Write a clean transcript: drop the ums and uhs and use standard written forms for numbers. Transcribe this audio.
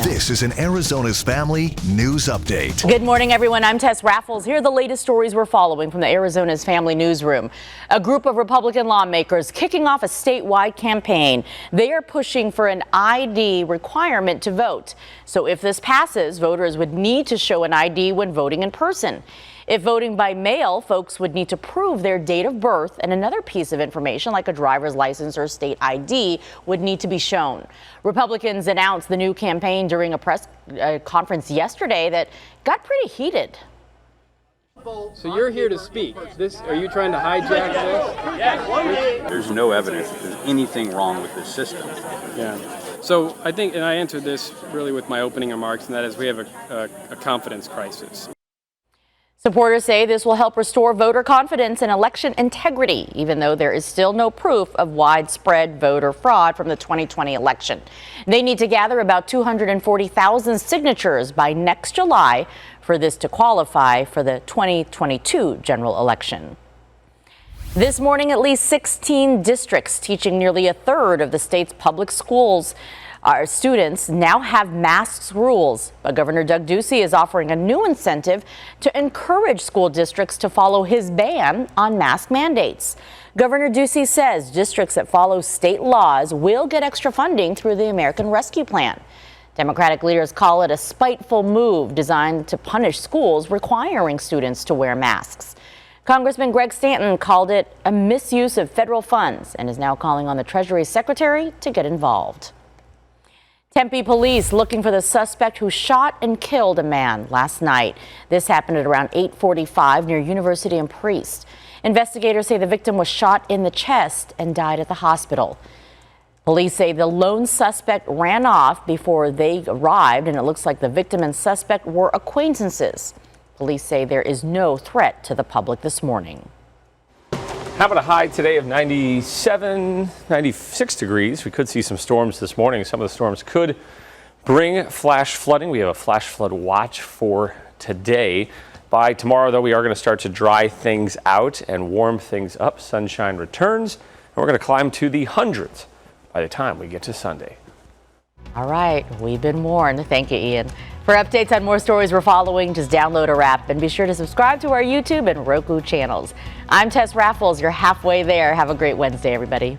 This is an Arizona's Family News Update. Good morning, everyone. I'm Tess Raffles. Here are the latest stories we're following from the Arizona's Family Newsroom. A group of Republican lawmakers kicking off a statewide campaign. They are pushing for an ID requirement to vote. So if this passes, voters would need to show an ID when voting in person. If voting by mail, folks would need to prove their date of birth, and another piece of information like a driver's license or state ID would need to be shown. Republicans announced the new campaign during a press conference yesterday that got pretty heated. So you're here to speak. Are you trying to hijack this? There's no evidence that there's anything wrong with this system. Yeah. So I think, and I answered this really with my opening remarks, and that is we have a confidence crisis. Supporters say this will help restore voter confidence and election integrity, even though there is still no proof of widespread voter fraud from the 2020 election. They need to gather about 240,000 signatures by next July for this to qualify for the 2022 general election. This morning, at least 16 districts teaching nearly a third of the state's public schools our students now have masks rules, but Governor Doug Ducey is offering a new incentive to encourage school districts to follow his ban on mask mandates. Governor Ducey says districts that follow state laws will get extra funding through the American Rescue Plan. Democratic leaders call it a spiteful move designed to punish schools requiring students to wear masks. Congressman Greg Stanton called it a misuse of federal funds and is now calling on the Treasury Secretary to get involved. Tempe police looking for the suspect who shot and killed a man last night. This happened at around 8:45 near University and Priest. Investigators say the victim was shot in the chest and died at the hospital. Police say the lone suspect ran off before they arrived, and it looks like the victim and suspect were acquaintances. Police say there is no threat to the public this morning. How about a high today of 97, 96 degrees? We could see some storms this morning. Some of the storms could bring flash flooding. We have a flash flood watch for today. By tomorrow, though, we are going to start to dry things out and warm things up. Sunshine returns, and we're going to climb to the hundreds by the time we get to Sunday. All right, we've been warned. Thank you, Ian. For updates on more stories we're following, just download our app and be sure to subscribe to our YouTube and Roku channels. I'm Tess Raffles. You're halfway there. Have a great Wednesday, everybody.